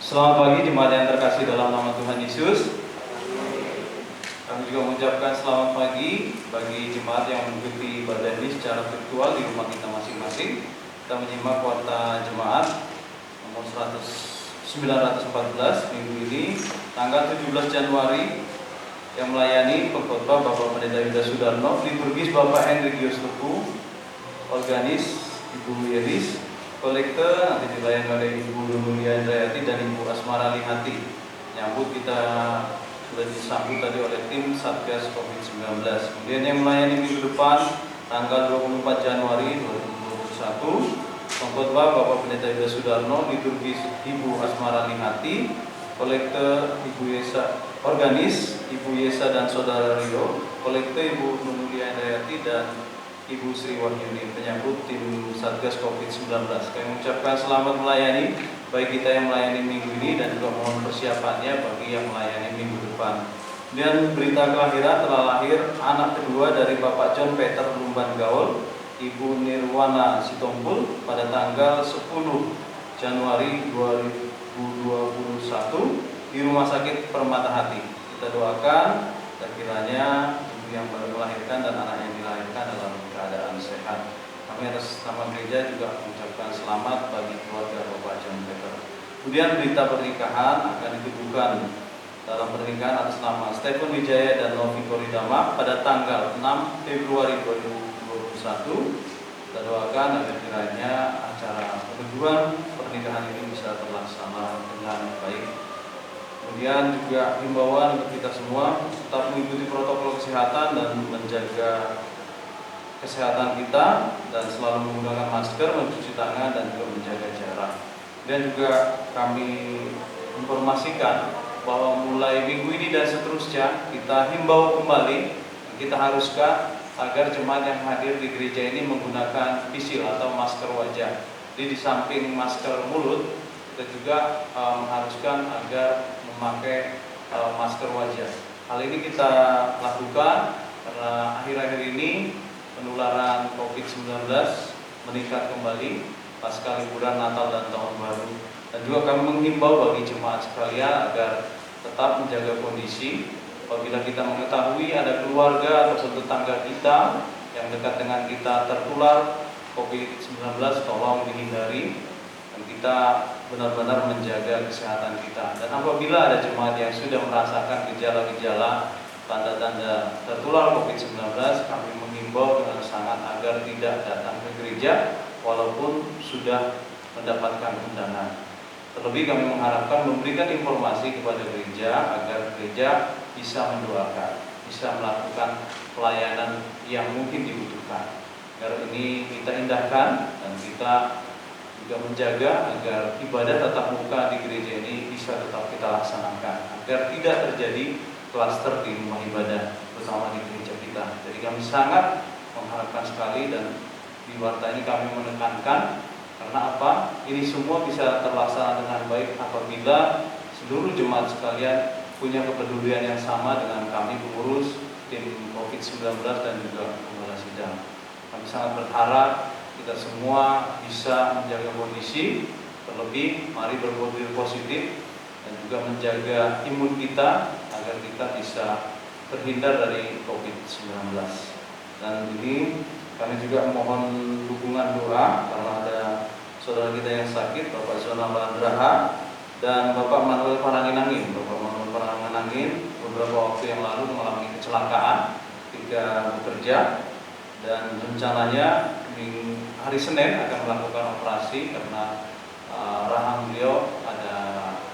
Selamat pagi jemaat yang terkasih dalam nama Tuhan Yesus. Kami juga mengucapkan selamat pagi bagi jemaat yang mengikuti ibadah ini secara virtual di rumah kita masing-masing. Kita menyimak warta jemaat nomor 914 minggu ini tanggal 17 Januari yang melayani pengkhotbah Bapak Pendeta Yuda Sudarno, liturgis Bapak Hendrikius Teguh, organis Ibu Iris, kolekte nanti dilayani oleh Ibu Nuria Indrayati dan Ibu Asmara Lihati. Nyambut kita sudah disambut tadi oleh tim Satgas COVID-19. Kemudian yang melayani minggu depan tanggal 24 Januari 2021 pengkhotbah Bapak Pendeta Yuda Sudarno, liturgis Ibu Asmara Lihati, kolekte Ibu Yesa, organis Ibu Yesa dan Saudara Rio, kolekte Ibu Nuria Indrayati dan Ibu Sri Wahyuni, penyambut tim Satgas COVID-19. Kami mengucapkan selamat melayani baik kita yang melayani minggu ini dan juga mohon persiapannya bagi yang melayani minggu depan. Dan berita kelahiran, telah lahir anak kedua dari Bapak John Peter Lumban Gaul, Ibu Nirwana Sitompul pada tanggal 10 Januari 2021 di Rumah Sakit Permata Hati. Kita doakan dan kiranya yang baru melahirkan dan anak yang dilahirkan dalam keadaan sehat. Kami atas nama gereja juga mengucapkan selamat bagi keluarga Bapak John Peter. Kemudian berita pernikahan akan ditubuhkan dalam pernikahan atas nama Stephen Wijaya dan Novi Koridama pada tanggal 6 Februari 2021. Kita doakan agar kiranya acara peneguhan pernikahan ini bisa terlaksana dengan baik. Kemudian juga himbauan untuk kita semua tetap mengikuti protokol kesehatan dan menjaga kesehatan kita dan selalu menggunakan masker, mencuci tangan dan juga menjaga jarak. Dan juga kami informasikan bahwa mulai minggu ini dan seterusnya kita himbau kembali, kita haruskan agar jemaat yang hadir di gereja ini menggunakan pisil atau masker wajah. Jadi di samping masker mulut kita juga mengharuskan agar memakai masker wajah. Hal ini kita lakukan karena akhir-akhir ini penularan COVID-19 meningkat kembali pasca liburan Natal dan Tahun Baru. Dan juga kami menghimbau bagi jemaat sekalian agar tetap menjaga kondisi. Apabila kita mengetahui ada keluarga atau tetangga kita yang dekat dengan kita tertular COVID-19, tolong dihindari. Kita benar-benar menjaga kesehatan kita. Dan apabila ada jemaat yang sudah merasakan gejala-gejala tanda-tanda tertular COVID-19, kami mengimbau dengan sangat agar tidak datang ke gereja walaupun sudah mendapatkan undangan. Terlebih kami mengharapkan memberikan informasi kepada gereja agar gereja bisa mendoakan, bisa melakukan pelayanan yang mungkin dibutuhkan. Agar ini kita indahkan dan kita juga menjaga agar ibadah tatap muka di gereja ini bisa tetap kita laksanakan, agar tidak terjadi klaster di rumah ibadah, terutama di gereja kita. Jadi kami sangat mengharapkan sekali dan di warta ini kami menekankan karena apa? Ini semua bisa terlaksana dengan baik apabila seluruh jemaat sekalian punya kepedulian yang sama dengan kami pengurus tim COVID-19 dan juga pengurus sidang. Kami sangat berharap kita semua bisa menjaga kondisi, terlebih mari berpikir positif dan juga menjaga imun kita agar kita bisa terhindar dari COVID-19. Dan ini kami juga mohon dukungan doa karena ada saudara kita yang sakit, Bapak Zona Landraha dan Bapak Manuel Paranginangin. Bapak Manuel Paranginangin beberapa waktu yang lalu mengalami kecelakaan ketika bekerja dan rencananya hari Senin akan melakukan operasi karena rahang beliau ada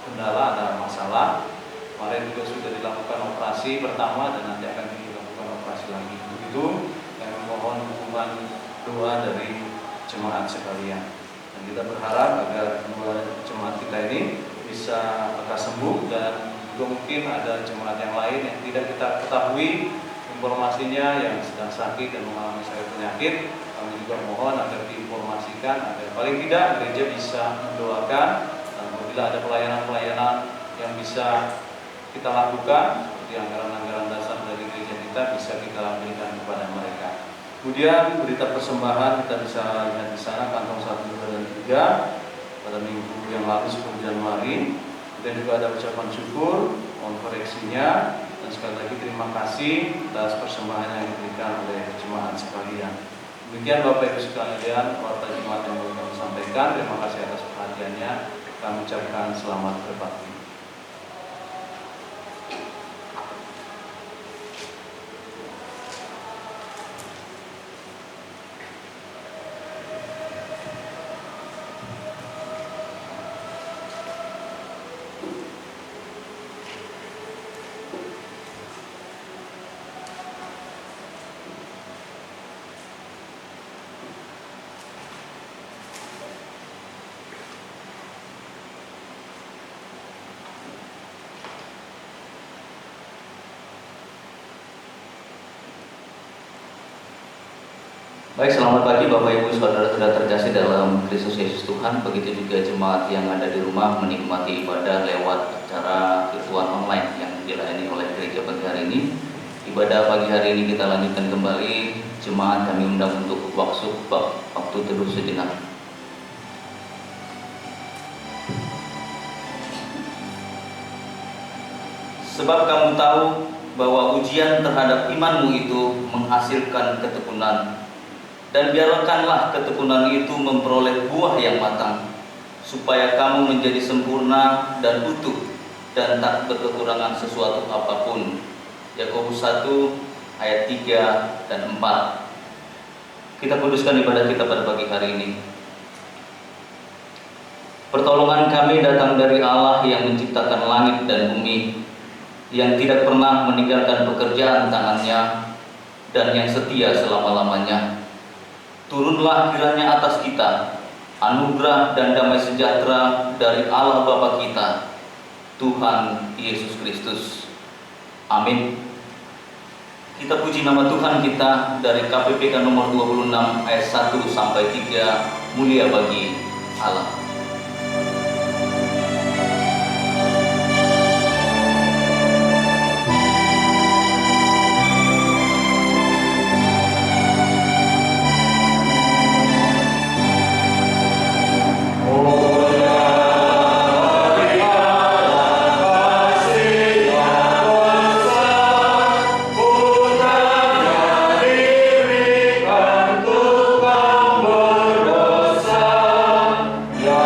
kendala, ada masalah. Kemarin juga sudah dilakukan operasi pertama dan nanti akan dilakukan operasi lagi. Begitu kami mohon dukungan doa dari jemaat sekalian. Dan kita berharap agar kedua jemaat kita ini bisa lekas sembuh dan juga mungkin ada jemaat yang lain yang tidak kita ketahui informasinya yang sedang sakit dan mengalami penyakit. Kami juga mohon agar diinformasikan agar paling tidak gereja bisa mendoakan dan apabila ada pelayanan-pelayanan yang bisa kita lakukan seperti anggaran-anggaran dasar dari gereja kita bisa kita berikan kepada mereka. Kemudian berita persembahan kita bisa lihat di sana kantong 1, 2, dan 3 pada minggu yang lalu 10 Januari Dan juga ada ucapan syukur, mohon koreksinya. Dan sekali lagi terima kasih atas persembahan yang diberikan oleh jemaat sekalian. Demikian Bapak Ibu sekalian, warta jemaat yang kami sampaikan. Terima kasih atas perhatiannya. Kami ucapkan selamat berbakti. Baik, selamat pagi Bapak Ibu Saudara-saudara terkasih dalam Kristus Yesus Tuhan. Begitu juga jemaat yang ada di rumah menikmati ibadah lewat acara virtual online yang dilayani oleh gereja pagi hari ini. Ibadah pagi hari ini kita lanjutkan kembali. Jemaat kami undang untuk waktu teduh sejenak. Sebab kamu tahu bahwa ujian terhadap imanmu itu menghasilkan ketekunan. Dan biarkanlah ketekunan itu memperoleh buah yang matang, supaya kamu menjadi sempurna dan utuh dan tak berkekurangan sesuatu apapun. Yakobus 1 ayat 3 dan 4. Kita kuduskan ibadah kita pada pagi hari ini. Pertolongan kami datang dari Allah yang menciptakan langit dan bumi, yang tidak pernah meninggalkan pekerjaan tangannya, dan yang setia selama-lamanya. Turunlah kiranya atas kita anugerah dan damai sejahtera dari Allah Bapa kita, Tuhan Yesus Kristus. Amin. Kita puji nama Tuhan kita dari KPPK nomor 26 ayat 1 sampai 3, mulia bagi Allah. Yeah.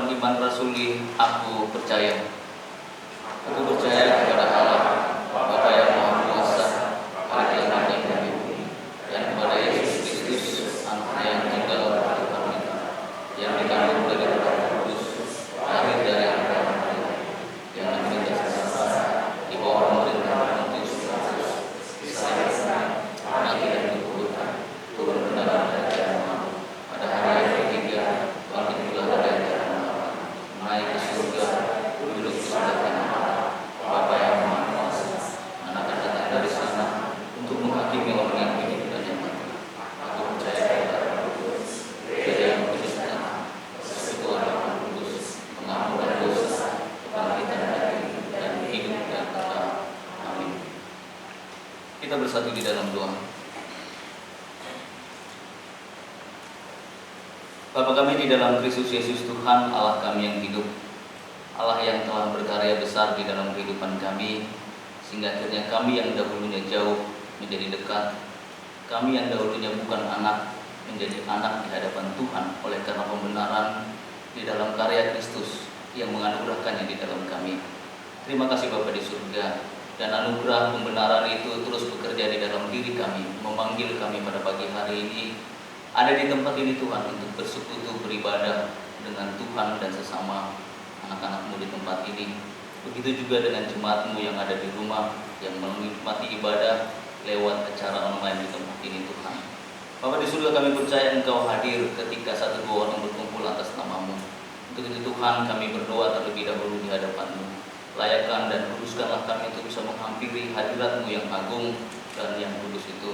ungkapan iman rasuli, aku percaya. Aku percaya kepada Allah, Bapa yang Maha Kuasa, Hari langit dan bumi, dan kepada Yesus Kristus, Anaknya yang tinggal di Tuhan kita, yang dikandung dari Roh Kudus, lahir dari Abraham, yang menderita sengsara, di bawah pemerintahan Pontius Pilatus, disalib, mati dan dikuburkan, turun ke dalam kerajaan Allah, pada hari yang ketiga bangkit pula dari antara mati, naik ke surga, duduk di sebelah kanan Bapa yang Maha Kuasa, Anak akan datang dari sana untuk menghakimi orang yang hidup dan yang mati. Aku percaya kepada Roh Kudus, Gereja yang kudus dan persekutuan Roh Kudus, pengampunan dosa, kebangkitan dari dan hidup yang kekal. Amin. Kita bersatu di dalam doa. Bapa kami di dalam Kristus Yesus, Tuhan Allah kami yang hidup, Allah yang telah berkarya besar di dalam kehidupan kami, sehingga akhirnya kami yang dahulunya jauh menjadi dekat, kami yang dahulunya bukan anak menjadi anak di hadapan Tuhan oleh karena pembenaran di dalam karya Kristus yang menganugerahkannya di dalam kami. Terima kasih Bapa di surga, dan anugerah pembenaran itu terus bekerja di dalam diri kami, memanggil kami pada pagi hari ini ada di tempat ini Tuhan untuk bersekutu beribadah dengan Tuhan dan sesama anak-anak-Mu di tempat ini. Begitu juga dengan jemaat-Mu yang ada di rumah, yang menikmati ibadah lewat acara online di tempat ini Tuhan. Bapa di surga, kami percaya Engkau hadir ketika satu dua orang berkumpul atas nama-Mu. Untuk itu Tuhan, kami berdoa terlebih dahulu di hadapan-Mu. Layakan dan kuduskanlah kami untuk bisa menghampiri hadirat-Mu yang agung dan yang kudus itu.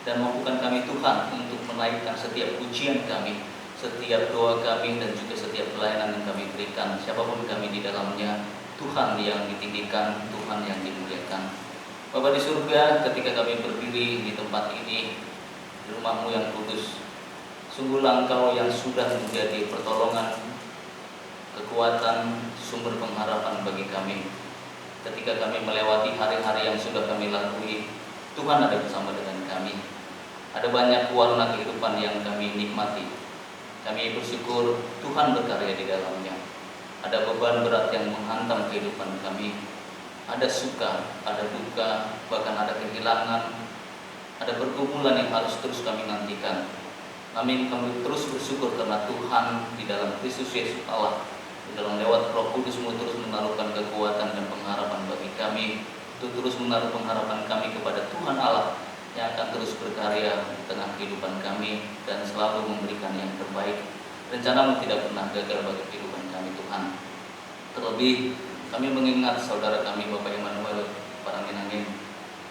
Dan mampukan kami Tuhan untuk menaikkan setiap pujian kami, setiap doa kami, dan juga setiap pelayanan yang kami berikan, siapapun kami di dalamnya, Tuhan yang ditinggikan, Tuhan yang dimuliakan. Bapa di surga, ketika kami berdiri di tempat ini, di rumah-Mu yang kudus, sungguhlah Engkau yang sudah menjadi pertolongan, kekuatan, sumber pengharapan bagi kami. Ketika kami melewati hari-hari yang sudah kami lalui, Tuhan ada bersama dengan kami. Ada banyak warna kehidupan yang kami nikmati. Kami bersyukur Tuhan berkarya di dalamnya. Ada beban berat yang menghantam kehidupan kami. Ada suka, ada duka, bahkan ada kehilangan. Ada pergumulan yang harus terus kami nantikan. Kami terus bersyukur karena Tuhan di dalam Kristus Yesus Allah, di dalam lewat Roh Kudus-Mu terus menaruhkan kekuatan dan pengharapan bagi kami. Untuk terus menaruh pengharapan kami kepada Tuhan Allah yang akan terus berkarya di tengah kehidupan kami dan selalu memberikan yang terbaik. Rencana-Mu tidak pernah gagal bagi kehidupan kami Tuhan. Terlebih kami mengingat saudara kami Bapak Immanuel Parangin-Angin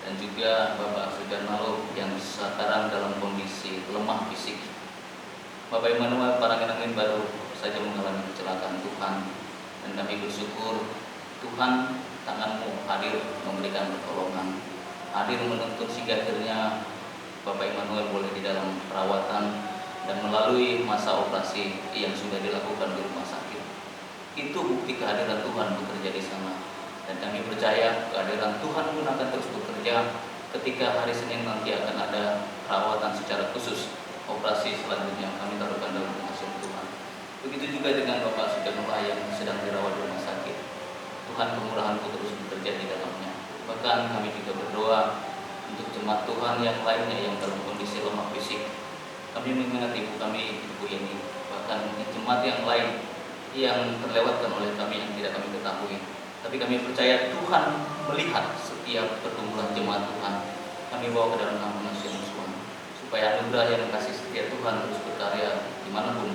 dan juga Bapak Sudarmalo yang sekarang dalam kondisi lemah fisik. Bapak Immanuel Parangin-Angin baru saja mengalami kecelakaan Tuhan, dan kami bersyukur Tuhan tangan-Mu hadir memberikan pertolongan, hadir menuntun sehingga akhirnya Bapak Immanuel boleh di dalam perawatan dan melalui masa operasi yang sudah dilakukan di rumah sakit. Itu bukti kehadiran Tuhan bekerja di sana, dan kami percaya kehadiran Tuhan pun akan terus bekerja ketika hari Senin nanti akan ada perawatan secara khusus, operasi selanjutnya kami taruhkan dalam pengasihan Tuhan. Begitu juga dengan Bapak Sudarmala yang sedang dirawat di rumah sakit. Tuhan kemurahan-Mu terus bekerja di dalamnya. Bahkan kami juga berdoa untuk jemaat Tuhan yang lainnya yang dalam kondisi lemah fisik. Kami mengingat ibu kami, Ibu ini, bahkan mungkin jemaat yang lain yang terlewatkan oleh kami yang tidak kami ketahui. Tapi kami percaya Tuhan melihat setiap pergumulan jemaat Tuhan. Kami bawa ke dalam nama pengasihan Tuhan, supaya anugerah yang kasih setia Tuhan terus berkarya dimanapun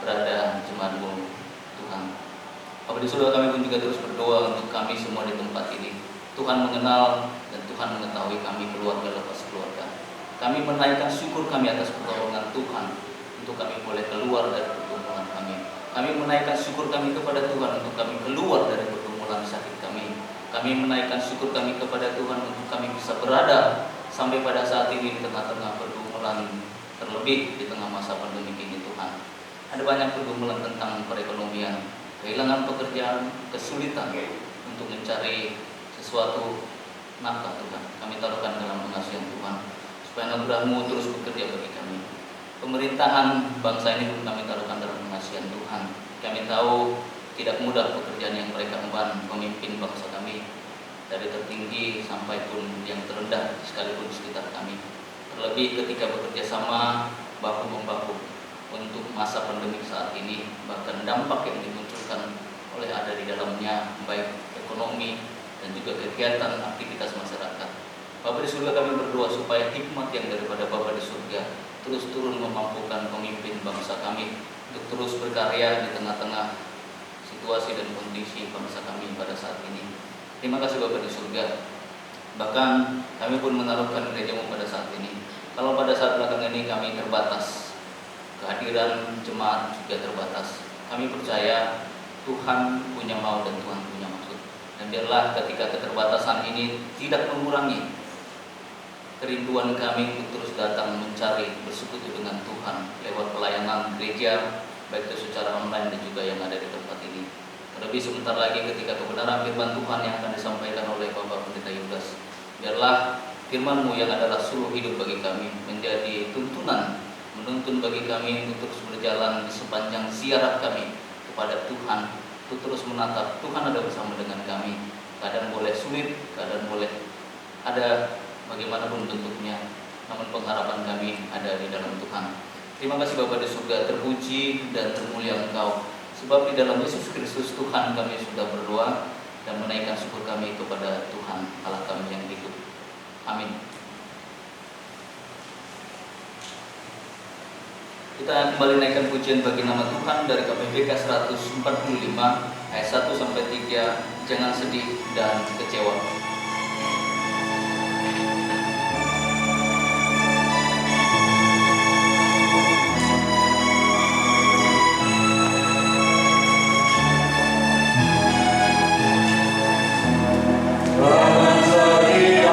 berada jemaat-Mu Tuhan. Bapak di surga, kami pun juga terus berdoa untuk kami semua di tempat ini. Tuhan mengenal dan Tuhan mengetahui kami keluarga lepas keluarga. Kami menaikkan syukur kami atas pertolongan Tuhan untuk kami boleh keluar dari pergumulan kami. Kami menaikkan syukur kami kepada Tuhan untuk kami keluar dari pergumulan sakit kami. Kami menaikkan syukur kami kepada Tuhan untuk kami bisa berada sampai pada saat ini di tengah-tengah pergumulan, terlebih di tengah masa pandemi ini Tuhan. Ada banyak pergumulan tentang perekonomian, kehilangan pekerjaan, kesulitan untuk mencari sesuatu nafkah Tuhan. Kami taruhkan dalam pengasihan Tuhan, supaya anugerah-Mu terus bekerja bagi kami. Pemerintahan bangsa ini pun kami taruhkan dalam pengasihan Tuhan. Kami Kami tahu tidak mudah pekerjaan yang mereka emban memimpin bangsa kami, dari tertinggi sampai pun yang terendah sekalipun di sekitar kami. Terlebih ketika bekerja sama bahu-membahu untuk masa pandemi saat ini, bahkan dampak yang dimunculkan oleh ada di dalamnya baik ekonomi dan juga kegiatan aktivitas masyarakat. Bapa di surga, kami berdoa supaya hikmat yang daripada Bapa di surga terus turun memampukan pemimpin bangsa kami untuk terus berkarya di tengah-tengah situasi dan kondisi bangsa kami pada saat ini. Terima kasih Bapa di surga. Bahkan kami pun menaruhkan gerejamu pada saat ini. Kalau pada saat belakang ini kami terbatas, kehadiran jemaat juga terbatas, kami percaya Tuhan punya mau dan Tuhan punya maksud. Dan biarlah ketika keterbatasan ini tidak mengurangi kerinduan kami untuk terus datang mencari bersekutu dengan Tuhan lewat pelayanan gereja, baik itu secara online dan juga yang ada di tempat ini. Terlebih sebentar lagi ketika kebenaran firman Tuhan yang akan disampaikan oleh Bapak Pendeta Yudas, biarlah firman-Mu yang adalah suluh hidup bagi kami menjadi tuntunan, menuntun bagi kami untuk terus berjalan di sepanjang ziarah kami kepada Tuhan, untuk terus menatap Tuhan ada bersama dengan kami. Kadang boleh sulit, kadang boleh ada bagaimanapun bentuknya, namun pengharapan kami ada di dalam Tuhan. Terima kasih Bapa di surga, terpuji dan termulia Engkau, sebab di dalam Yesus Kristus Tuhan kami sudah berdoa dan menaikkan syukur kami kepada Tuhan Allah kami yang hidup. Amin. Kita kembali naikkan pujian bagi nama Tuhan dari KPBK 145 ayat 1 sampai 3. Jangan sedih dan kecewa. Selalu berada kami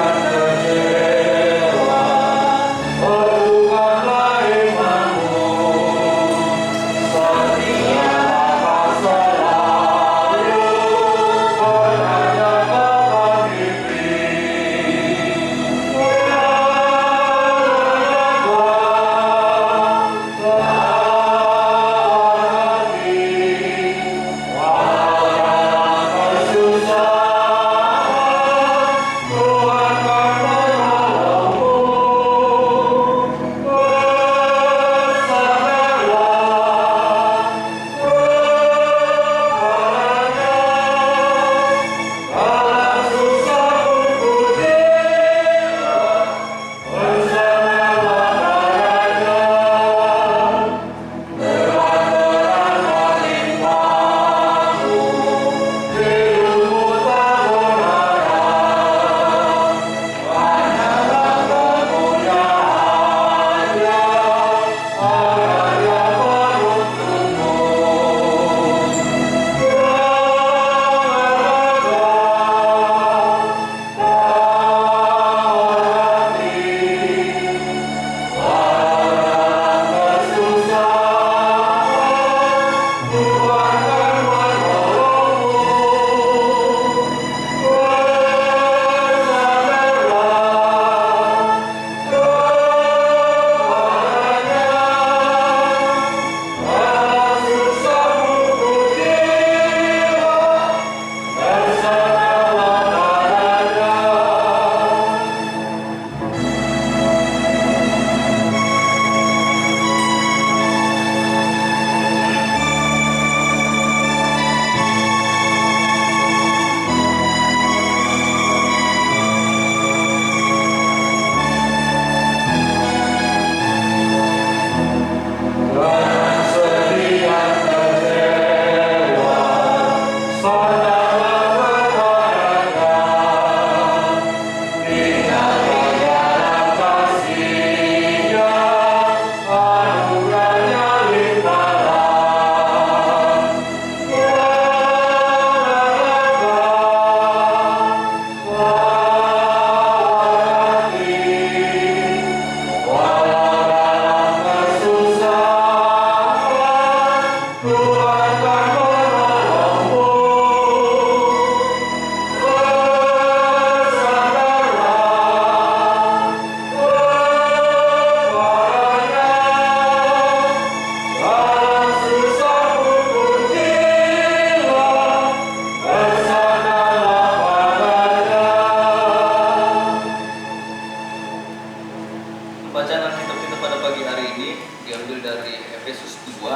Bacaan Alkitab kita pada pagi hari ini diambil dari Efesus 2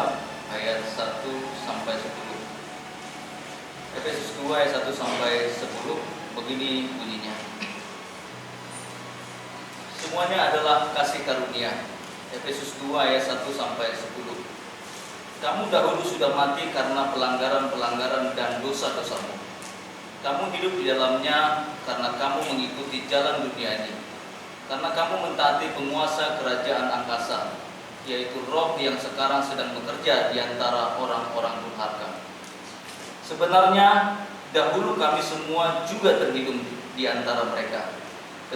ayat 1 sampai 10. Efesus 2 ayat 1 sampai 10 begini bunyinya. Semuanya adalah kasih karunia. Efesus 2 ayat 1 sampai 10. Kamu dahulu sudah mati karena pelanggaran-pelanggaran dan dosa-dosamu. Kamu hidup di dalamnya karena kamu mengikuti jalan dunia ini. Karena kamu mentaati penguasa kerajaan angkasa, yaitu roh yang sekarang sedang bekerja di antara orang-orang durhaka. Sebenarnya dahulu kami semua juga terhidup di antara mereka.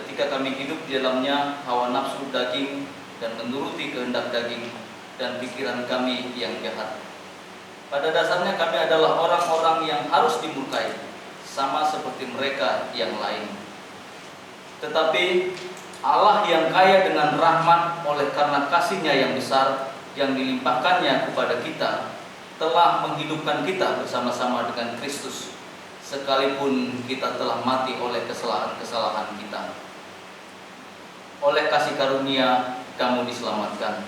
Ketika kami hidup di dalamnya, hawa nafsu daging dan menuruti kehendak daging dan pikiran kami yang jahat. Pada dasarnya kami adalah orang-orang yang harus dimurkai, sama seperti mereka yang lain. Tetapi Allah yang kaya dengan rahmat oleh karena kasih-Nya yang besar yang dilimpahkannya kepada kita, telah menghidupkan kita bersama-sama dengan Kristus, sekalipun kita telah mati oleh kesalahan-kesalahan kita. Oleh kasih karunia kamu diselamatkan.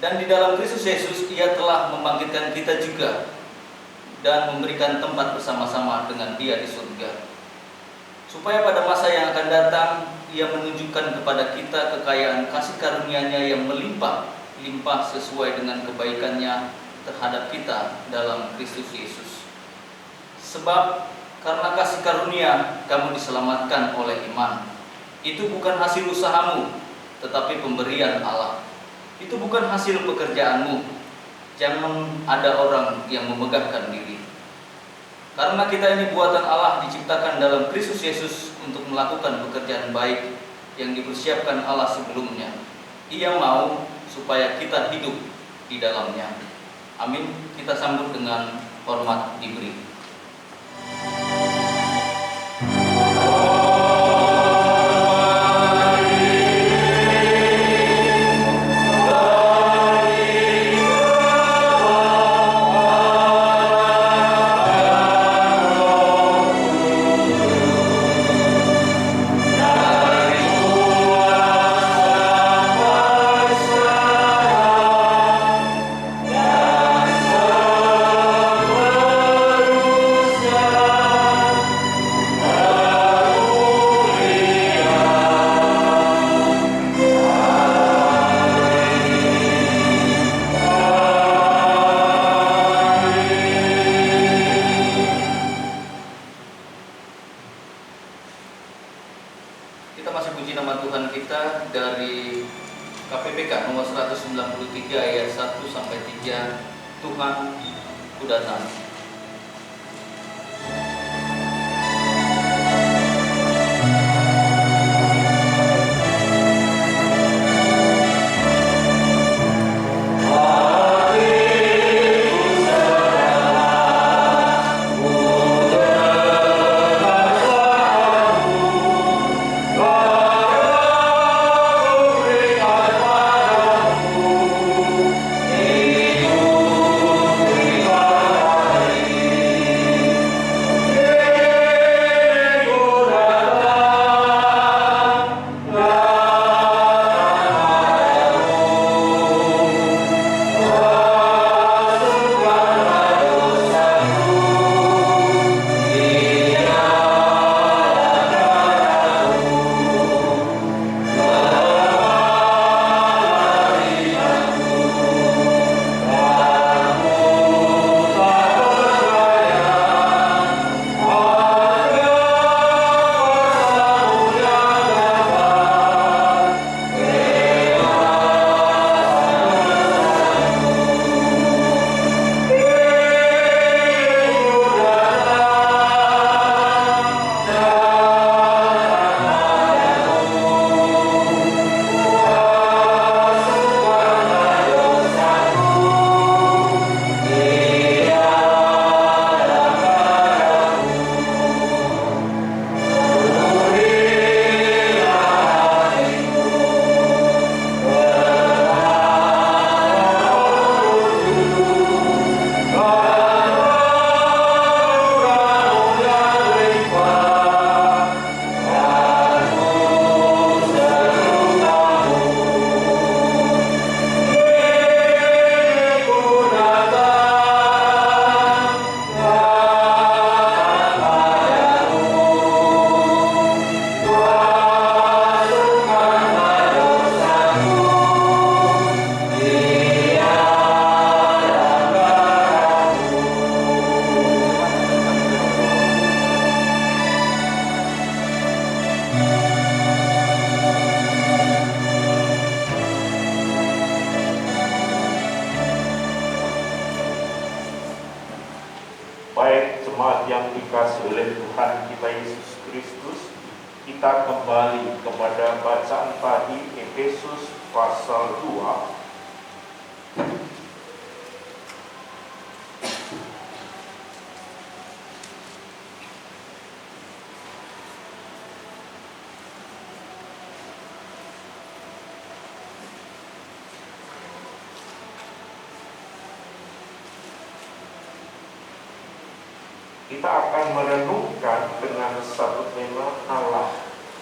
Dan di dalam Kristus Yesus Ia telah membangkitkan kita juga dan memberikan tempat bersama-sama dengan Dia di surga, supaya pada masa yang akan datang Ia menunjukkan kepada kita kekayaan kasih karunia-Nya yang melimpah sesuai dengan kebaikan-Nya terhadap kita dalam Kristus Yesus. Sebab karena kasih karunia kamu diselamatkan oleh iman. Itu bukan hasil usahamu, tetapi pemberian Allah. Itu bukan hasil pekerjaanmu. Jangan ada orang yang memegahkan diri. Karena kita ini buatan Allah, diciptakan dalam Kristus Yesus untuk melakukan pekerjaan baik yang dipersiapkan Allah sebelumnya. Ia mau supaya kita hidup di dalamnya. Amin. Kita sambut dengan hormat diberi. Kita masih puji nama Tuhan kita dari KPPK nomor 193 ayat 1 sampai 3. Tuhan, Ku datang. Ku kembali kepada bacaan tadi, Efesus pasal 2. Kita akan merenungkan dengan satu tema Allah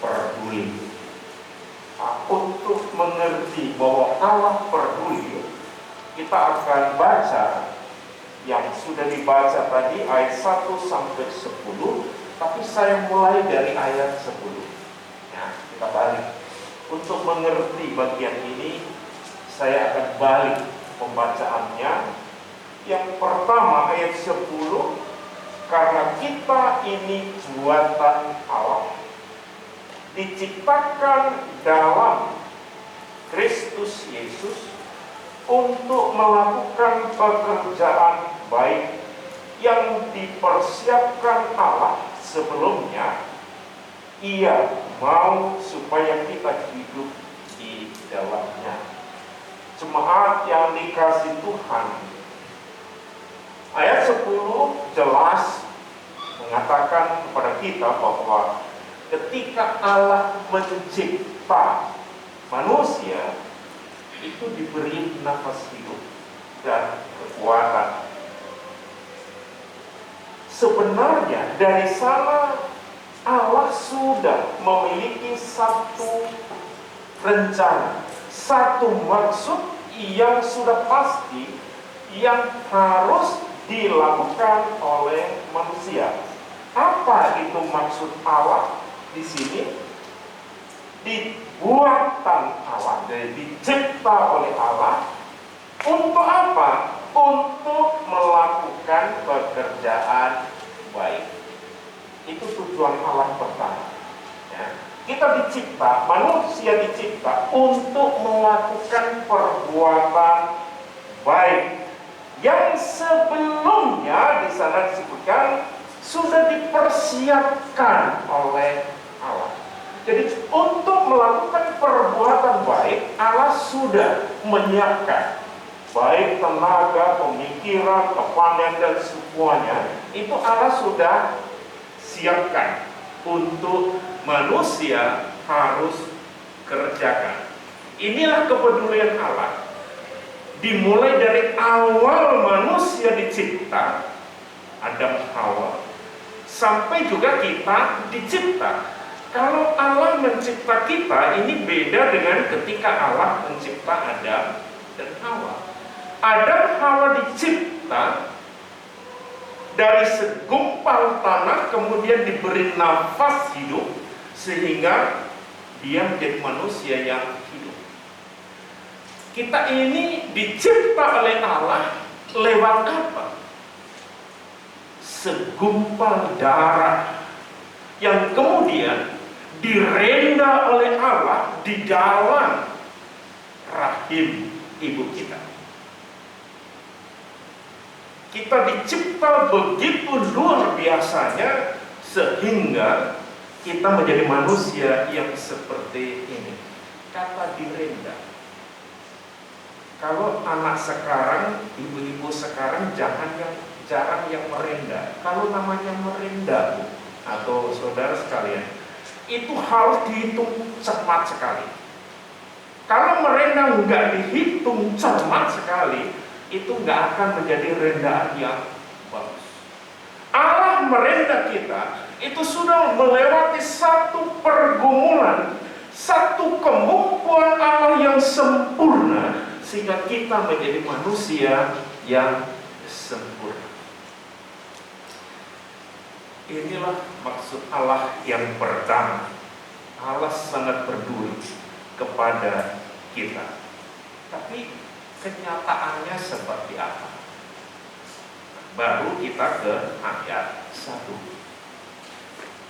peduli. Untuk mengerti bahwa Allah peduli, kita akan baca yang sudah dibaca tadi ayat 1 sampai 10, tapi saya mulai dari ayat 10. Nah, kita balik. Untuk mengerti bagian ini, saya akan balik pembacaannya. Yang pertama ayat 10, karena kita ini buatan Allah, diciptakan dalam Kristus Yesus untuk melakukan pekerjaan baik yang dipersiapkan Allah sebelumnya. Ia mau supaya kita hidup di dalamnya. Jemaat yang dikasihi Tuhan, ayat 10 jelas mengatakan kepada kita bahwa ketika Allah mencipta manusia, itu diberi nafas hidup dan kekuatan. Sebenarnya dari sana Allah sudah memiliki satu rencana, satu maksud yang sudah pasti yang harus dilakukan oleh manusia. Apa itu maksud Allah di sini? Dibuatan Allah, jadi dicipta oleh Allah. Untuk apa? Untuk melakukan pekerjaan baik. Itu tujuan Allah pertama. Ya. Kita dicipta, manusia dicipta untuk melakukan perbuatan baik yang sebelumnya di sana disebutkan sudah dipersiapkan oleh Allah. Jadi untuk melakukan perbuatan baik, Allah sudah menyiapkan baik tenaga, pemikiran, kepandaian dan semuanya. Itu Allah sudah siapkan untuk manusia harus kerjakan. Inilah kepedulian Allah. Dimulai dari awal manusia dicipta, Adam Hawa, sampai juga kita dicipta. Kalau Allah mencipta kita, ini beda dengan ketika Allah mencipta Adam dan Hawa. Adam Hawa dicipta dari segumpal tanah, kemudian diberi nafas hidup, sehingga dia menjadi manusia yang hidup. Kita ini dicipta oleh Allah lewat apa? Segumpal darah yang kemudian direnda oleh Allah di dalam rahim ibu kita. Kita dicipta begitu luar biasanya sehingga kita menjadi manusia yang seperti ini. Kata direnda. Kalau anak sekarang, ibu-ibu sekarang jarang yang merenda. Kalau namanya merenda, atau saudara sekalian, itu harus dihitung cermat sekali. Kalau merenda nggak dihitung cermat sekali, itu nggak akan menjadi rendaan yang bagus. Allah merenda kita, itu sudah melewati satu pergumulan, satu kemampuan Allah yang sempurna, sehingga kita menjadi manusia yang sempurna. Inilah maksud Allah yang pertama. Allah sangat peduli kepada kita. Tapi kenyataannya seperti apa? Baru kita ke ayat 1.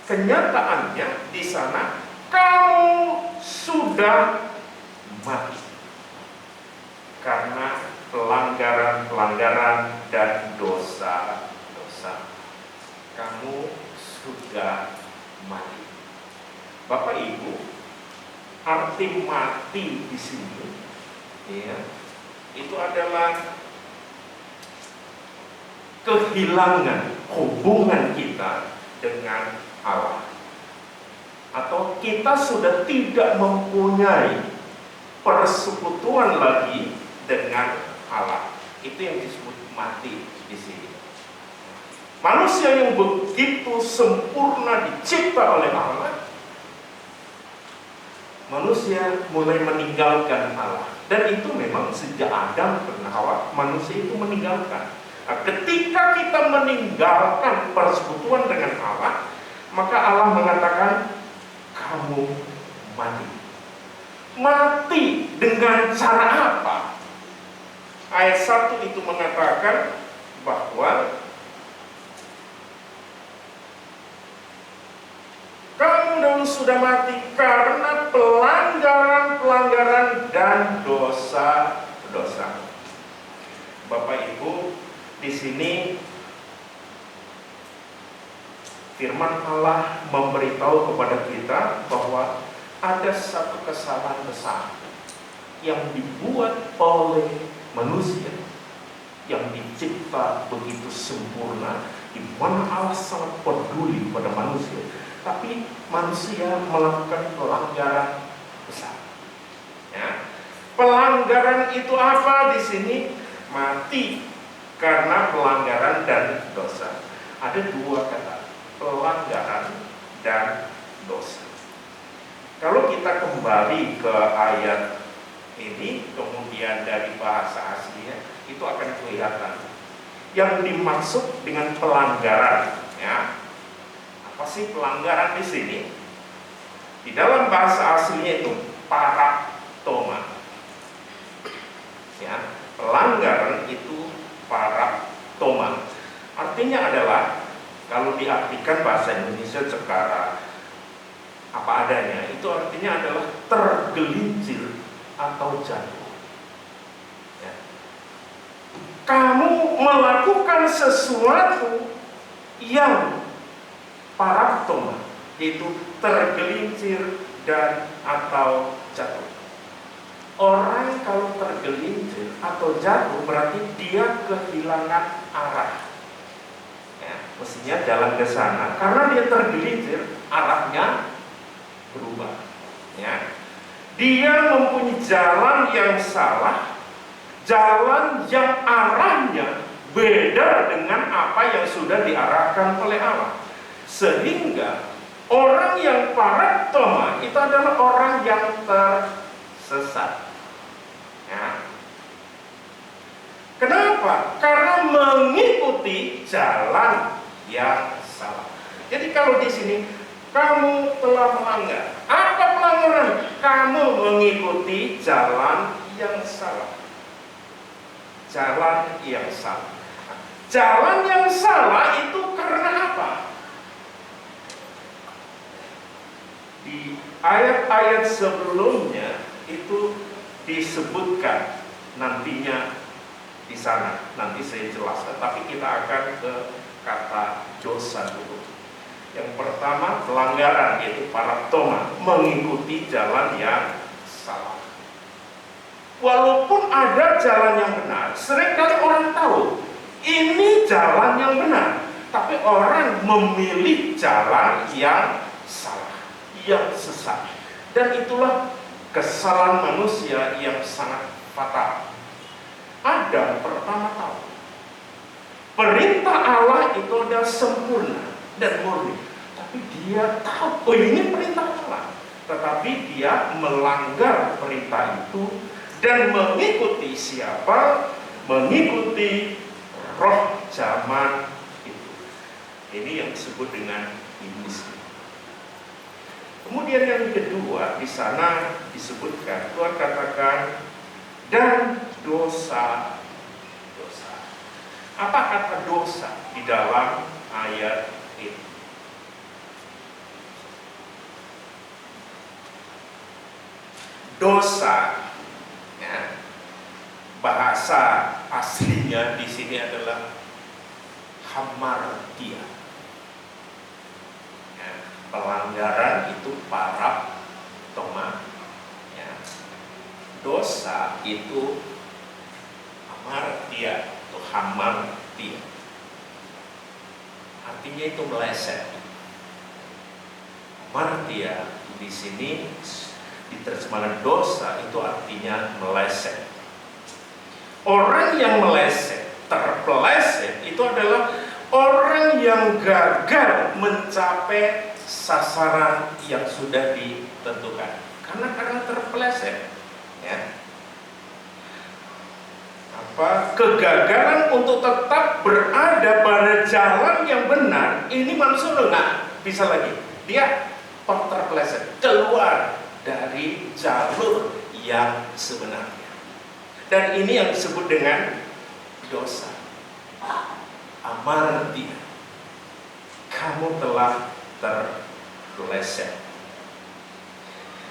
Kenyataannya di sana, kamu sudah mati karena pelanggaran-pelanggaran dan dosa-dosa. Kamu sudah mati. Bapak Ibu, arti mati di sini, ya, itu adalah kehilangan hubungan kita dengan Allah, atau kita sudah tidak mempunyai persekutuan lagi dengan Allah. Itu yang disebut mati di sini. Manusia yang begitu sempurna dicipta oleh Allah, manusia mulai meninggalkan Allah. Dan itu memang sejak Adam dan Hawa, manusia itu meninggalkan. Nah, ketika kita meninggalkan persekutuan dengan Allah, maka Allah mengatakan, kamu mati. Mati dengan cara apa? Ayat 1 itu mengatakan bahwa kamu dahulu sudah mati karena pelanggaran-pelanggaran dan dosa-dosa. Bapak Ibu, di sini firman Allah memberitahu kepada kita bahwa ada satu kesalahan besar yang dibuat oleh manusia yang dicipta begitu sempurna, di mana Allah sangat peduli pada manusia. Tapi manusia melakukan pelanggaran besar. Ya. Pelanggaran itu apa di sini? Mati karena pelanggaran dan dosa. Ada dua kata, pelanggaran dan dosa. Kalau kita kembali ke ayat ini, kemudian dari bahasa aslinya, itu akan kelihatan yang dimaksud dengan pelanggaran. Ya. Apa sih pelanggaran di sini? Di dalam bahasa aslinya itu paraktoma. Ya, pelanggaran itu paraktoma. Artinya adalah, kalau diartikan bahasa Indonesia secara apa adanya, itu artinya adalah tergelincir atau jatuh. Ya. Kamu melakukan sesuatu yang paraktoma, yaitu tergelincir dan atau jatuh. Orang kalau tergelincir atau jatuh berarti dia kehilangan arah. Ya, mestinya jalan ke sana, karena dia tergelincir, arahnya berubah. Ya. Dia mempunyai jalan yang salah, jalan yang arahnya beda dengan apa yang sudah diarahkan oleh Allah. Sehingga orang yang paraktoma itu adalah orang yang tersesat. Ya. Kenapa? Karena mengikuti jalan yang salah. Jadi kalau di sini kamu telah melanggar. Apa pelanggaran? Kamu mengikuti jalan yang salah. Jalan yang salah. Jalan yang salah itu karena apa? Di ayat-ayat sebelumnya itu disebutkan nantinya di sana. Nanti saya jelaskan, tapi kita akan ke kata dosa dulu. Yang pertama pelanggaran, yaitu paraktoma, mengikuti jalan yang salah. Walaupun ada jalan yang benar, seringkali orang tahu ini jalan yang benar, tapi orang memilih jalan yang salah, yang sesat. Dan itulah kesalahan manusia yang sangat fatal. Adam pertama tahu perintah Allah itu adalah sempurna dan murni, tapi dia tahu, oh ini perintah Allah, tetapi dia melanggar perintah itu dan mengikuti siapa? Mengikuti roh zaman itu. Ini yang disebut dengan iblis. Kemudian yang kedua di sana disebutkan, Tuhan katakan dan dosa. Apa kata dosa di dalam ayat ini? Dosa, ya, bahasa aslinya di sini adalah hamartia. Ya, pelanggaran itu paraptoma, ya. Dosa itu hamartia atau hamartia, artinya itu meleset. Hamartia di sini diterjemahkan dosa itu artinya meleset. Orang yang meleset, terpeleset itu adalah orang yang gagal mencapai sasaran yang sudah ditentukan karena terpeleset, ya. Kegagalan untuk tetap berada pada jalan yang benar, ini manusia udah nggak bisa lagi. Dia terpeleset, keluar dari jalur yang sebenarnya. Dan ini yang disebut dengan dosa. Hamartia. Kamu telah terpeleset.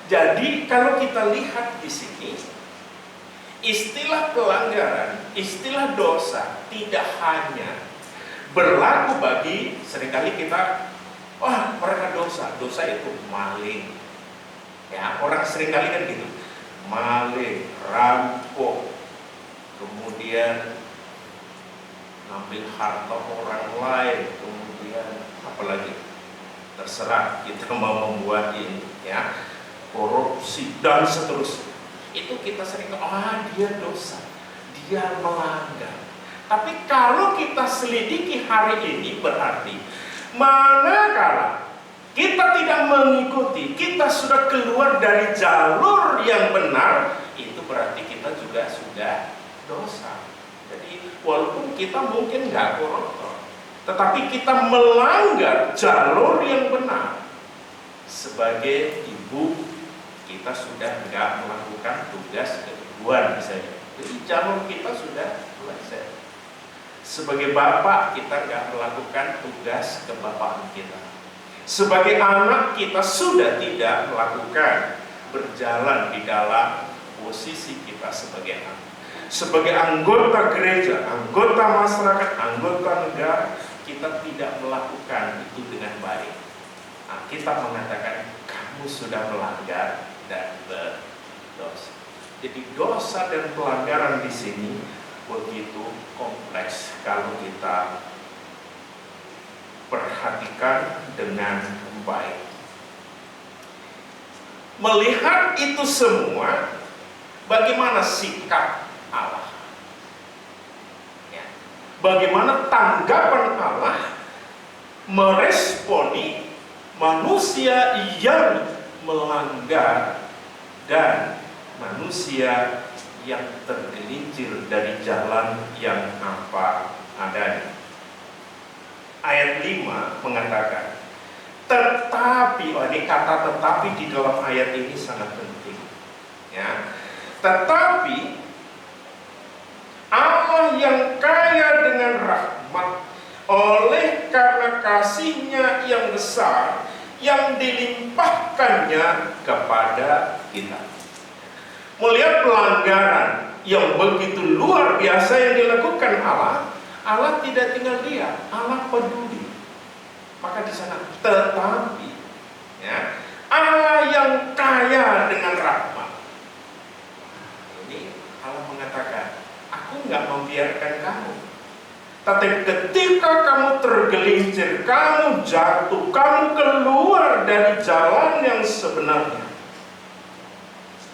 Jadi kalau kita lihat di sini, istilah pelanggaran, istilah dosa tidak hanya berlaku bagi, seringkali kita, wah mereka dosa itu maling. Ya, orang seringkali kan gitu, maling, rampok, kemudian ngambil harta orang lain, kemudian apalagi terserah kita mau membuat ini, ya, korupsi dan seterusnya. Itu kita sering, dia dosa, dia melanggar. Tapi kalau kita selidiki hari ini, berarti manakala kita tidak mengikuti, kita sudah keluar dari jalur yang benar, itu berarti kita juga sudah dosa. Jadi walaupun kita mungkin nggak koruptor, tetapi kita melanggar jalur yang benar. Sebagai ibu, kita sudah nggak melakukan tugas kehidupan misalnya. Jadi jalur kita sudah selesai. Sebagai bapak, kita nggak melakukan tugas kebapaan kita. Sebagai anak, kita sudah tidak melakukan berjalan di dalam posisi kita sebagai anak. Sebagai anggota gereja, anggota masyarakat, anggota negara, kita tidak melakukan itu dengan baik. Nah, kita mengatakan kamu sudah melanggar dan berdosa. Jadi dosa dan pelanggaran di sini begitu kompleks kalau kita perhatikan dengan baik. Melihat itu semua, bagaimana sikap Allah? Ya. Bagaimana tanggapan Allah meresponi manusia yang melanggar dan manusia yang tergelincir dari jalan yang apa adanya. Ayat 5 mengatakan, tetapi, ini kata tetapi di dalam ayat ini sangat penting, ya. Tetapi Allah yang kaya dengan rahmat, oleh karena kasih-Nya yang besar, yang dilimpahkannya kepada kita. Melihat pelanggaran yang begitu luar biasa yang dilakukan Allah, Allah tidak tinggal diam, Allah peduli. Maka di sana tetapi, ya, Allah yang kaya dengan rahmat. Ini Allah mengatakan, aku nggak membiarkan kamu. Tapi ketika kamu tergelincir, kamu jatuh, kamu keluar dari jalan yang sebenarnya,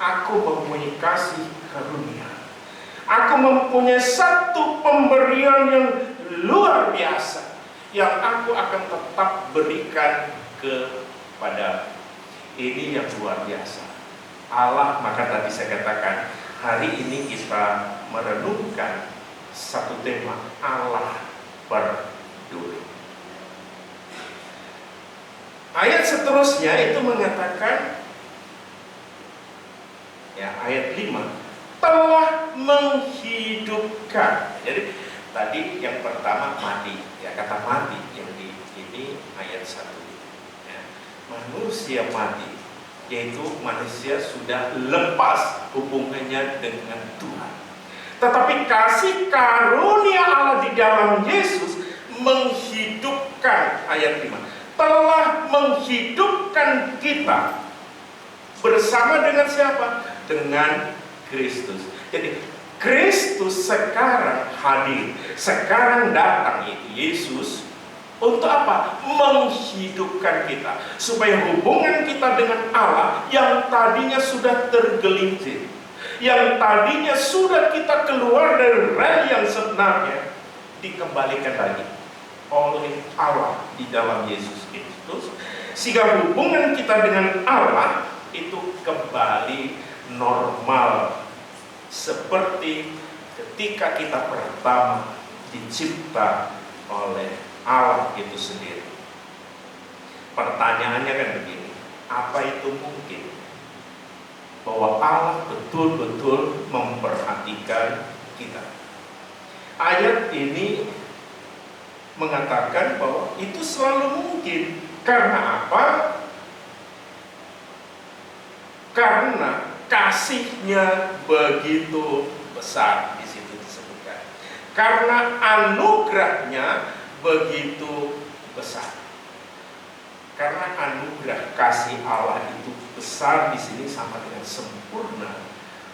aku mempunyai kasih karunia. Aku mempunyai satu pemberian yang luar biasa yang aku akan tetap berikan kepada. Ini yang luar biasa. Allah, maka tadi saya katakan, hari ini kita merenungkan satu tema, Allah peduli. Ayat seterusnya itu mengatakan, ya, ayat 5, telah menghidupkan. Jadi tadi yang pertama mati, ya, kata mati yang di ini ayat 1, ya, manusia mati, yaitu manusia sudah lepas hubungannya dengan Tuhan. Tetapi kasih karunia Allah di dalam Yesus menghidupkan, ayat 5, telah menghidupkan kita bersama dengan siapa? Dengan Kristus. Jadi Kristus sekarang hadir, sekarang datang, itu Yesus, untuk apa? Menghidupkan kita, supaya hubungan kita dengan Allah yang tadinya sudah tergelincir, yang tadinya sudah kita keluar dari rel yang sebenarnya, dikembalikan lagi oleh Allah di dalam Yesus Kristus, sehingga hubungan kita dengan Allah itu kembali normal seperti ketika kita pertama dicipta oleh Allah itu sendiri. Pertanyaannya kan begini, apa itu mungkin bahwa Allah betul-betul memperhatikan kita? Ayat ini mengatakan bahwa itu selalu mungkin. Karena apa? Karena kasihnya begitu besar, di situ disebutkan. Karena anugerahnya begitu besar. Karena anugerah kasih Allah itu besar, di sini sama dengan sempurna,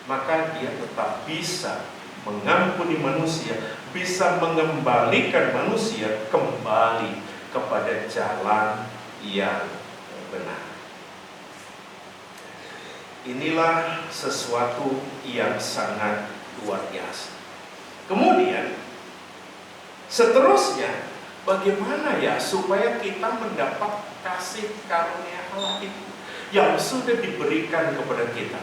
maka Dia tetap bisa mengampuni manusia, bisa mengembalikan manusia kembali kepada jalan yang benar. Inilah sesuatu yang sangat luar biasa. Kemudian seterusnya, bagaimana ya supaya kita mendapat kasih karunia Allah itu yang sudah diberikan kepada kita,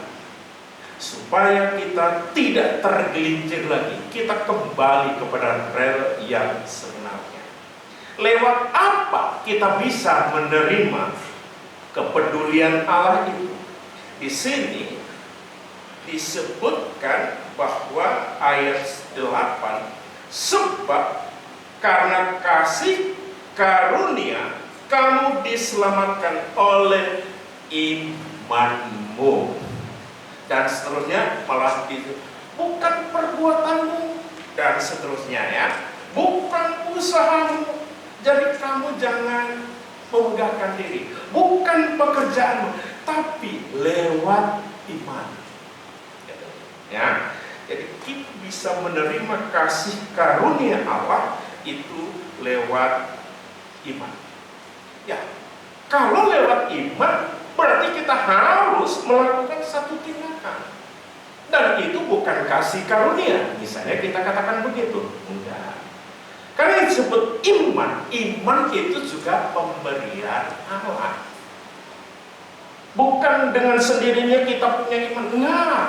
supaya kita tidak tergelincir lagi, kita kembali kepada rel yang sebenarnya. Lewat apa kita bisa menerima kepedulian Allah itu? Di sini disebutkan bahwa ayat 8, sebab karena kasih karunia kamu diselamatkan oleh imanmu. Dan seterusnya, malah itu bukan perbuatanmu, dan seterusnya ya, bukan usahamu. Jadi kamu jangan memegahkan diri, bukan pekerjaanmu, tapi lewat iman. Ya, jadi kita bisa menerima kasih karunia Allah itu lewat iman. Ya, kalau lewat iman berarti kita harus melakukan satu tindakan, dan itu bukan kasih karunia. Misalnya kita katakan begitu, enggak. Karena disebut iman, iman itu juga pemberian Allah. Bukan dengan sendirinya kita punya iman, enggak.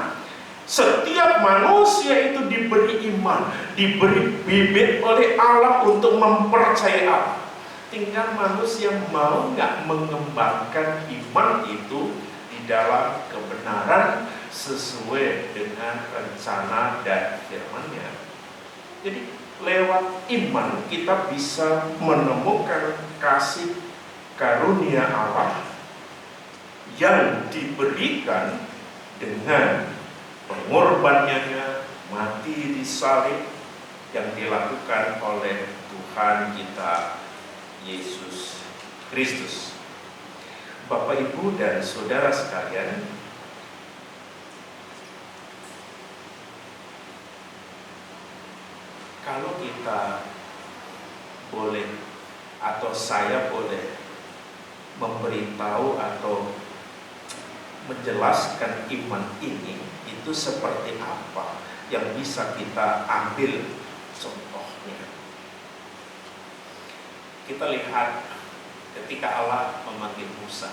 Setiap manusia itu diberi iman, diberi bibit oleh Allah untuk mempercayai Allah. Tinggal manusia mau nggak mengembangkan iman itu di dalam kebenaran sesuai dengan rencana dan firman-Nya. Jadi lewat iman kita bisa menemukan kasih karunia Allah yang diberikan dengan pengorbanannya mati di salib yang dilakukan oleh Tuhan kita Yesus Kristus. Bapak, Ibu, dan saudara sekalian, kalau kita boleh atau saya boleh memberitahu atau menjelaskan iman ini itu seperti apa yang bisa kita ambil contohnya. Kita lihat ketika Allah memanggil Musa.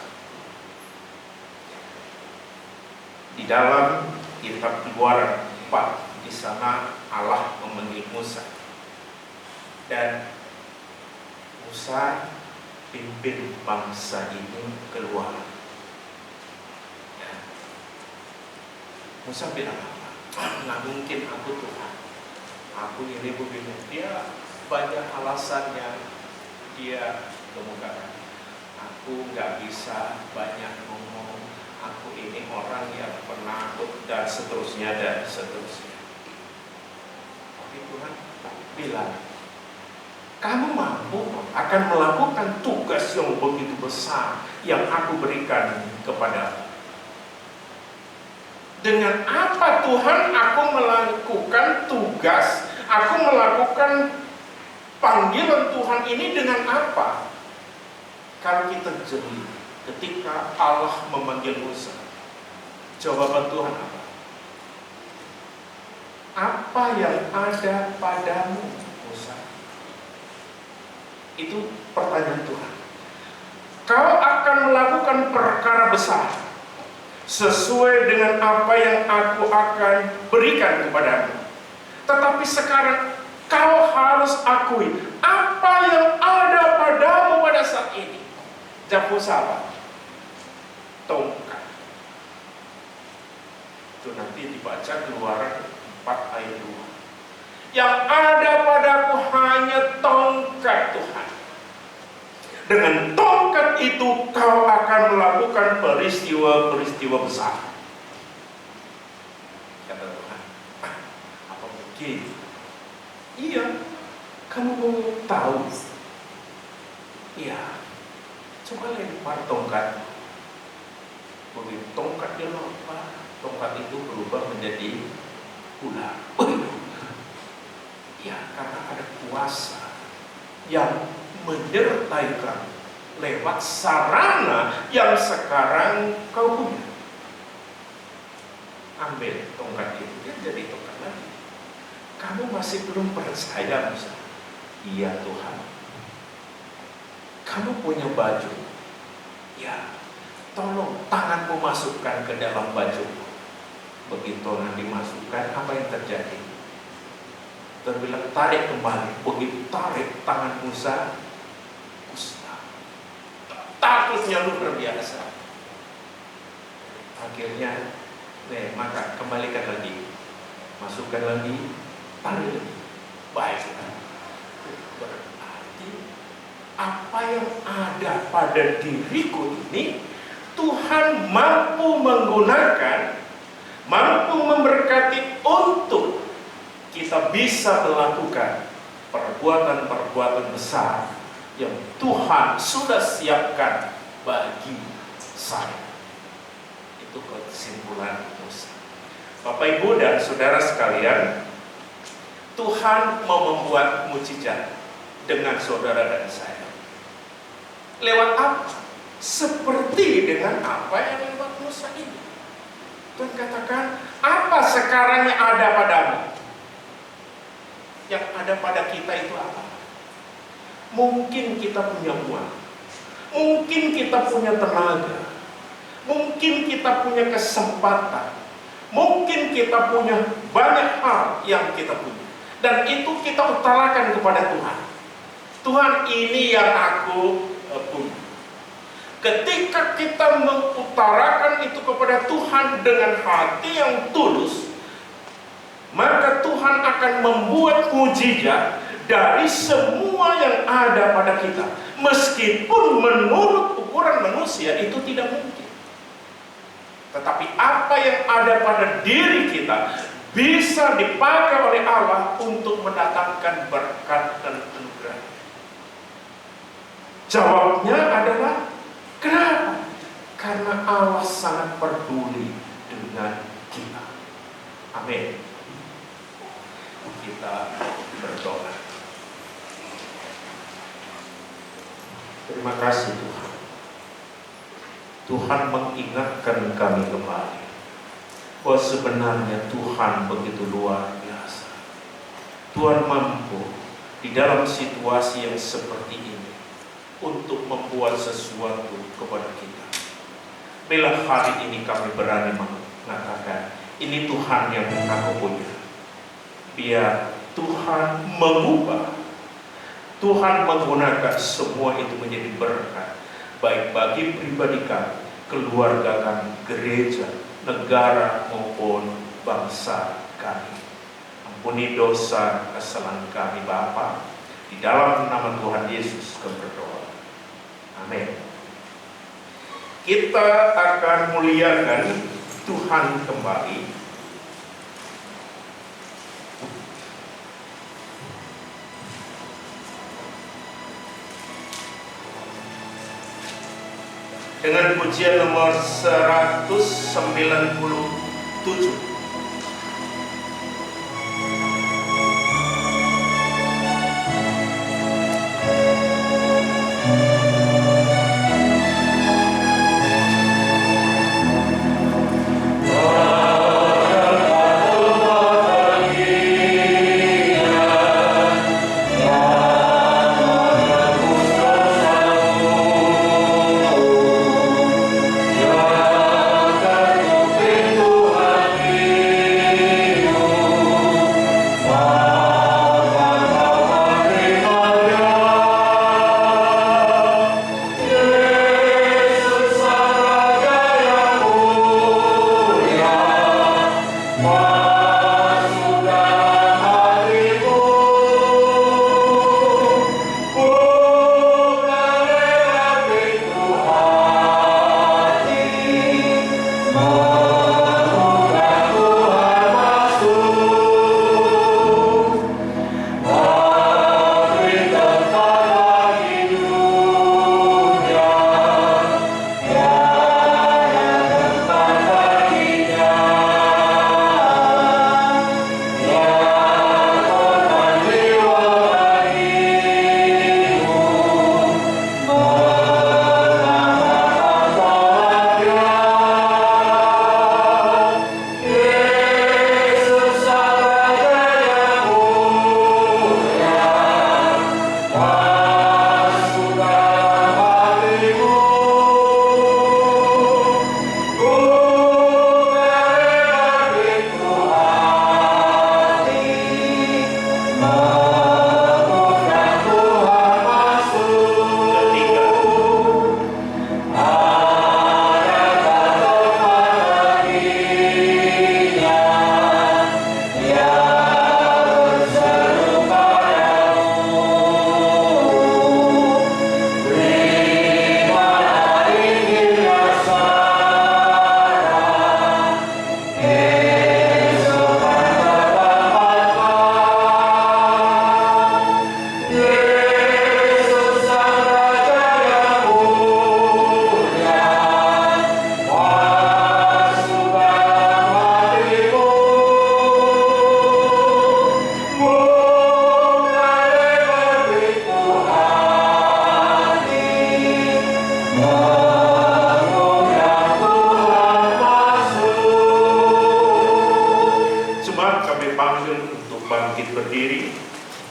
Di dalam kitab Keluaran 4, di sana Allah memanggil Musa. Dan Musa pimpin bangsa ini keluar. Musa bilang apa? Nggak mungkin aku Tuhan. Aku ini begini. Dia banyak alasannya. Dia kemukakan, aku nggak bisa banyak ngomong, aku ini orang yang penakut, dan seterusnya dan seterusnya. Tapi Tuhan bilang, kamu mampu akan melakukan tugas yang begitu besar yang aku berikan kepadamu. Dengan apa Tuhan aku melakukan tugas, aku melakukan panggilan Tuhan ini dengan apa? Kalau kita jeli, ketika Allah memanggil Musa, jawaban Tuhan apa? Apa yang ada padamu, Musa? Itu pertanyaan Tuhan. Kau akan melakukan perkara besar sesuai dengan apa yang aku akan berikan kepadamu. Tetapi sekarang kau harus akui apa yang ada padamu pada saat ini. Jawab Musa apa? Tongkat. Itu nanti dibaca Keluaran 4 ayat 2. Yang ada padaku hanya tongkat Tuhan. Dengan tongkat itu kau akan melakukan peristiwa-peristiwa besar. Kata Tuhan, apa mungkin? Iya, kamu mau tahu? Iya, coba lempar tongkat. Begitu tongkat dilempar, tongkat itu berubah menjadi ular. Ya, karena ada kuasa yang menyertai kamu lewat sarana yang sekarang kau punya. Ambil tongkat itu, dia jadi tongkat lagi. Kamu masih belum percaya, Musa? Iya Tuhan. Kamu punya baju. Ya, tolong tanganmu masukkan ke dalam baju. Begitu nanti masukkan, apa yang terjadi? Terbilang tarik kembali. Begitu tarik tangan Musa, musnah. Takutnya luar biasa. Akhirnya, maka kembalikan lagi, masukkan lagi, tarik lagi. Baik. Berarti apa yang ada pada diriku ini Tuhan mampu menggunakan, mampu memberkati untuk kita bisa melakukan perbuatan-perbuatan besar yang Tuhan sudah siapkan bagi saya. Itu kesimpulan Musa. Bapak, Ibu, dan saudara sekalian, Tuhan mau membuat mukjizat dengan saudara dan saya. Lewat apa? Seperti dengan apa yang lewat Musa ini. Tuhan katakan, apa sekarang yang ada padamu? Yang ada pada kita itu apa? Mungkin kita punya uang, mungkin kita punya tenaga, mungkin kita punya kesempatan, mungkin kita punya banyak hal yang kita punya, dan itu kita utarakan kepada Tuhan. Tuhan, ini yang aku punya. Ketika kita mengutarakan itu kepada Tuhan dengan hati yang tulus, maka Tuhan akan membuat mukjizat dari semua yang ada pada kita. Meskipun menurut ukuran manusia itu tidak mungkin. Tetapi apa yang ada pada diri kita bisa dipakai oleh Allah untuk mendatangkan berkat dan anugerah. Jawabnya adalah, kenapa? Karena Allah sangat peduli dengan kita. Amin. Kita berdoa. Terima kasih Tuhan. Tuhan mengingatkan kami kembali bahwa sebenarnya Tuhan begitu luar biasa. Tuhan mampu di dalam situasi yang seperti ini untuk membuat sesuatu kepada kita. Bila hari ini kami berani mengatakan, ini Tuhan yang aku punya. Biar Tuhan mengubah, Tuhan menggunakan semua itu menjadi berkat, baik bagi pribadi kami, keluarga kami, gereja, negara maupun bangsa kami. Ampuni dosa kesalahan kami Bapa, di dalam nama Tuhan Yesus kami berdoa. Amin. Kita akan muliakan Tuhan kembali. dengan pujian nomor 197.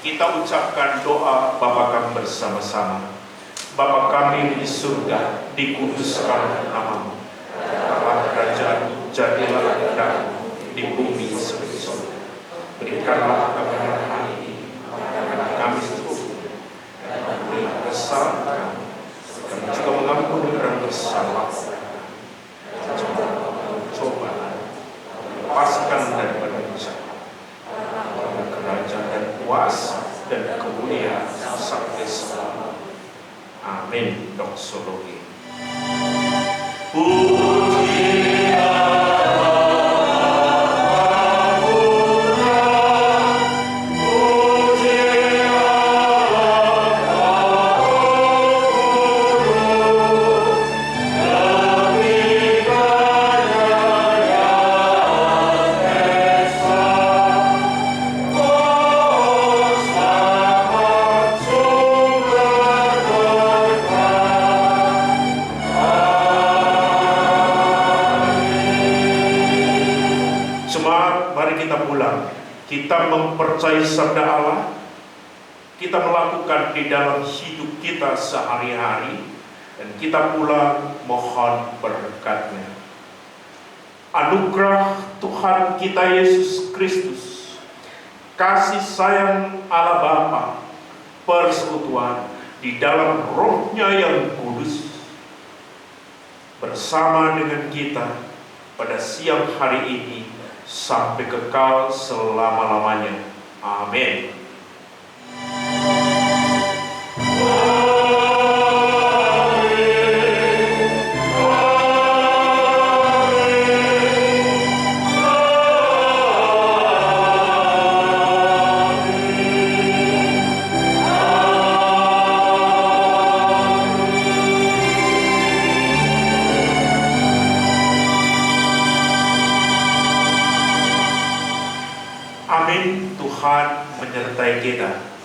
Kita ucapkan doa Bapa kami bersama-sama. Bapa kami di surga, dikuduskan namamu. Datanglah kerajaan, jadilah kehendakmu di bumi seperti surga. Berikanlah kami hari ini makanan kami secukupnya, dan ampunilah kesalahan kami, kami juga mengampuni orang bersalah. Coba lepaskan daripada jahat, kerajaan dan kuasa dan kemuliaan sampai selama. Amin. Doksologi. Kita mempercayai sabda Allah, kita melakukan di dalam hidup kita sehari-hari, dan kita pula mohon berkat-Nya. Anugerah Tuhan kita Yesus Kristus, kasih sayang Allah Bapa, persekutuan di dalam Roh-Nya yang kudus, bersama dengan kita pada siang hari ini sampai kekal selama-lamanya. Amin. Amin. Tuhan menyertai kita.